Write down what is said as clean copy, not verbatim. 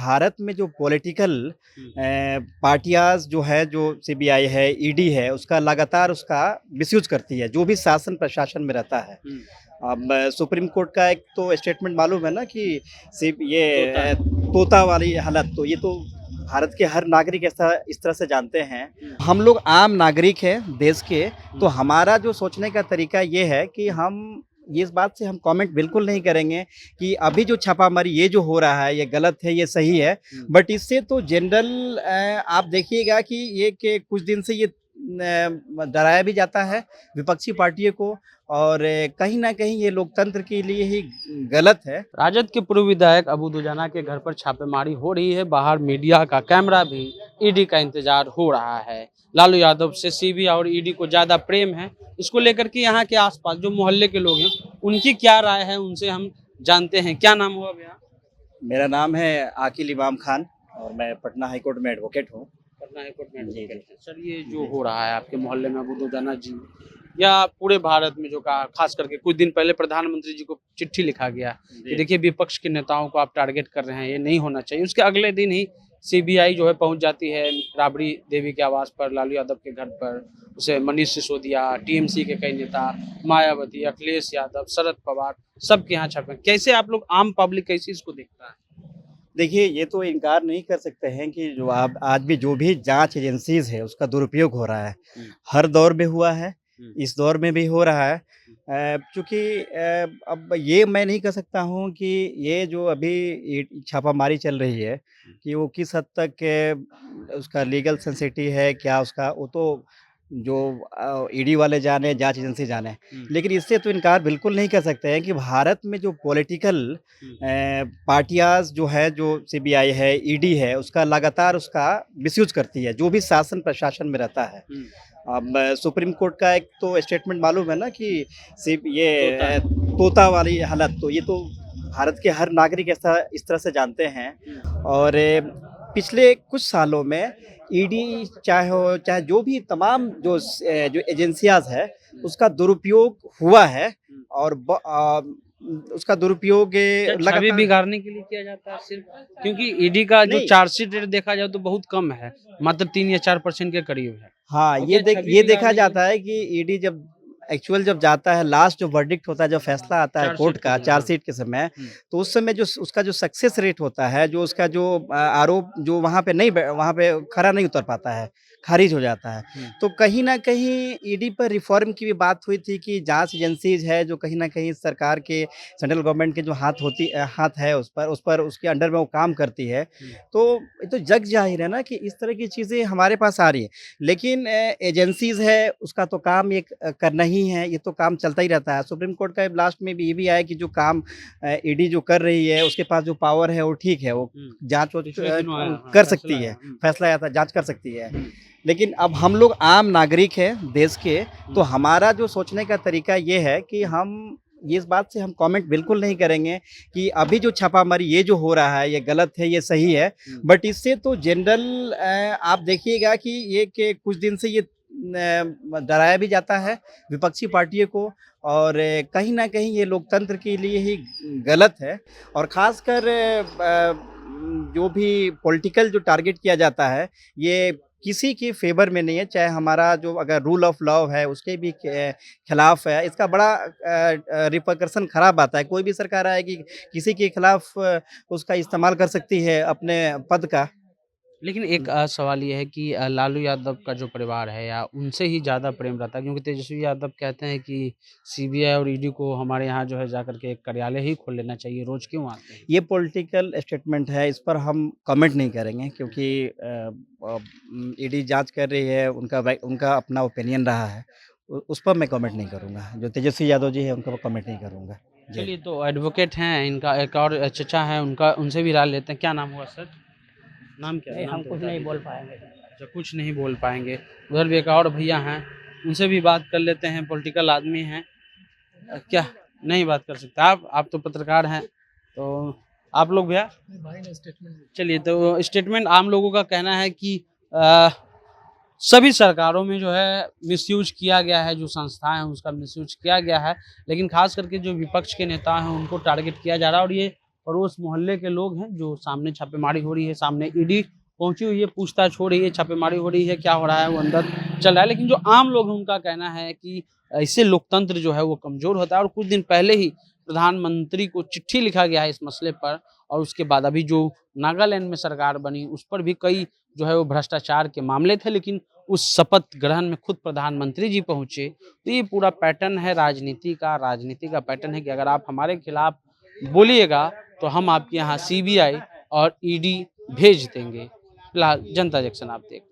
भारत में जो पॉलिटिकल पार्टियाँ जो है, जो सीबीआई है, ईडी है, उसका लगातार उसका मिसयूज करती है, जो भी शासन प्रशासन में रहता है। अब सुप्रीम कोर्ट का एक तो स्टेटमेंट मालूम है ना कि सिर्फ ये तोता वाली हालत, तो ये तो भारत के हर नागरिक ऐसा इस तरह से जानते हैं। हम लोग आम नागरिक हैं देश के, तो हमारा जो सोचने का तरीका ये है कि हम ये इस बात से हम कमेंट बिल्कुल नहीं करेंगे कि अभी जो छापामारी ये जो हो रहा है ये गलत है, ये सही है। बट इससे तो जनरल आप देखिएगा कि ये कि कुछ दिन से ये डराया भी जाता है विपक्षी पार्टियों को, और कहीं ना कहीं ये लोकतंत्र के लिए ही गलत है। राजद के पूर्व विधायक अबू दुजाना के घर पर छापेमारी हो रही है। बाहर मीडिया का कैमरा भी, ईडी का इंतजार हो रहा है। लालू यादव से सीबीआई और ईडी को ज्यादा प्रेम है। इसको लेकर के यहाँ के आसपास जो मोहल्ले के लोग हैं उनकी क्या राय है, उनसे हम जानते हैं। क्या नाम हुआ भैया? मेरा नाम है आकिल इमाम खान और मैं पटना हाईकोर्ट में एडवोकेट हूँ। पटना हाईकोर्ट में एडवोकेट हैं। सर, ये जो हो रहा है आपके मोहल्ले में अबू दुजाना जी या पूरे भारत में, जो कहा खास करके कुछ दिन पहले प्रधानमंत्री जी को चिट्ठी लिखा गया कि देखिए विपक्ष के नेताओं को आप टारगेट कर रहे हैं, ये नहीं होना चाहिए। उसके अगले दिन ही सीबीआई जो है पहुंच जाती है राबड़ी देवी के आवास पर, लालू यादव के घर पर। उसे मनीष सिसोदिया, टीएमसी के कई नेता, मायावती, अखिलेश यादव, शरद पवार, सबके यहाँ छापे। कैसे आप लोग आम पब्लिक कैसे इसको देखता है? देखिए, ये तो इनकार नहीं कर सकते हैं कि जो आप आज भी जो भी जांच एजेंसीज है उसका दुरुपयोग हो रहा है। हर दौर में हुआ है, इस दौर में भी हो रहा है। चूँकि अब ये मैं नहीं कह सकता हूँ कि ये जो अभी ये छापामारी चल रही है कि वो किस हद तक उसका लीगल सेंसिटिव है, क्या उसका, वो तो जो ईडी वाले जाने, जांच एजेंसी जाने। लेकिन इससे तो इनकार बिल्कुल नहीं कर सकते हैं कि भारत में जो पॉलिटिकल पार्टियाँ जो है, जो सीबीआई है, ईडी है, उसका लगातार उसका मिसयूज करती है, जो भी शासन प्रशासन में रहता है। अब सुप्रीम कोर्ट का एक तो स्टेटमेंट मालूम है ना कि सिर्फ ये तोता वाली हालत, तो ये तो भारत के हर नागरिक ऐसा इस तरह से जानते हैं। और पिछले कुछ सालों में ईडी चाहे जो भी तमाम जो एजेंसियां है उसका दुरुपयोग हुआ है, और उसका दुरुपयोग छवि बिगाड़ने के लिए किया जाता है सिर्फ, क्योंकि ईडी का जो चार्जशीट रेट देखा जाए तो बहुत कम है, मात्र 3 या 4% के करीब है। हाँ, ये देखा जाता है कि ईडी जब एक्चुअल जब जाता है, लास्ट जो वर्डिक्ट होता है, जब फैसला आता है कोर्ट का चार्जशीट के समय, तो उस समय जो उसका जो सक्सेस रेट होता है, जो उसका जो आरोप जो वहाँ पे वहाँ पे खरा नहीं उतर पाता है, खारिज हो जाता है। तो कहीं न कहीं ईडी पर रिफॉर्म की भी बात हुई थी कि जांच एजेंसीज है जो कहीं न कहीं सरकार के, सेंट्रल गवर्नमेंट के जो हाथ है उस पर उसके अंडर में वो काम करती है। तो ये तो जग ज़ाहिर है ना कि इस तरह की चीज़ें हमारे पास आ रही है। लेकिन एजेंसीज़ है उसका तो काम ये करना ही है, ये तो काम चलता ही रहता है। सुप्रीम कोर्ट का लास्ट में भी ये भी आया कि जो काम ईडी जो कर रही है उसके पास जो पावर है वो ठीक है, वो जाँच कर सकती है, फैसला आया था, जाँच कर सकती है। लेकिन अब हम लोग आम नागरिक हैं देश के, तो हमारा जो सोचने का तरीका ये है कि हम ये इस बात से हम कमेंट बिल्कुल नहीं करेंगे कि अभी जो छापामारी ये जो हो रहा है ये गलत है, ये सही है। बट इससे तो जनरल आप देखिएगा कि ये कि कुछ दिन से ये डराया भी जाता है विपक्षी पार्टियों को, और कहीं ना कहीं ये लोकतंत्र के लिए ही गलत है। और ख़ासकर जो भी पॉलिटिकल जो टारगेट किया जाता है ये किसी के फेवर में नहीं है, चाहे हमारा जो अगर रूल ऑफ लॉ है उसके भी खिलाफ है। इसका बड़ा रिपरकशन खराब आता है। कोई भी सरकार आएगी किसी के खिलाफ उसका इस्तेमाल कर सकती है अपने पद का। लेकिन एक सवाल ये है कि लालू यादव का जो परिवार है या उनसे ही ज़्यादा प्रेम रहता है, क्योंकि तेजस्वी यादव कहते हैं कि सीबीआई और ईडी को हमारे यहाँ जो है जाकर के एक कार्यालय ही खोल लेना चाहिए, रोज क्यों आते हैं? ये पॉलिटिकल स्टेटमेंट है, इस पर हम कमेंट नहीं करेंगे क्योंकि ईडी जांच कर रही है, उनका अपना ओपिनियन रहा है, उस पर मैं कमेंट नहीं करूँगा। जो तेजस्वी यादव जी है उनका मैं कमेंट नहीं करूँगा। चलिए, तो एडवोकेट हैं, इनका एक और चचा है, उनसे भी राय लेते हैं। क्या नाम हुआ सर? नाम क्या है? हम कुछ नहीं बोल पाएंगे। अच्छा, कुछ नहीं बोल पाएंगे। उधर भी एक और भैया हैं, उनसे भी बात कर लेते हैं, पॉलिटिकल आदमी हैं। क्या नहीं बात कर सकते आप तो पत्रकार हैं, तो आप लोग भैया स्टेटमेंट। चलिए, तो स्टेटमेंट आम लोगों का कहना है कि सभी सरकारों में जो है मिसयूज किया गया है, जो संस्थाएं हैं उसका मिसयूज किया गया है, लेकिन खास करके जो विपक्ष के नेता हैं उनको टारगेट किया जा रहा है। और ये पड़ोस मोहल्ले के लोग हैं जो सामने छापेमारी हो रही है, सामने ईडी पहुंची हुई है, पूछताछ हो रही है, छापेमारी हो रही है, क्या हो रहा है वो अंदर चल रहा है। लेकिन जो आम लोग हैं उनका कहना है कि इससे लोकतंत्र जो है वो कमजोर होता है। और कुछ दिन पहले ही प्रधानमंत्री को चिट्ठी लिखा गया है इस मसले पर, और उसके बाद अभी जो नागालैंड में सरकार बनी उस पर भी कई जो है वो भ्रष्टाचार के मामले थे, लेकिन उस शपथ ग्रहण में खुद प्रधानमंत्री जी पहुंचे। तो ये पूरा पैटर्न है राजनीति का पैटर्न है कि अगर आप हमारे खिलाफ बोलिएगा तो हम आपके यहाँ सीबीआई और ईडी भेज देंगे। फिलहाल जनता जंक्शन आप देख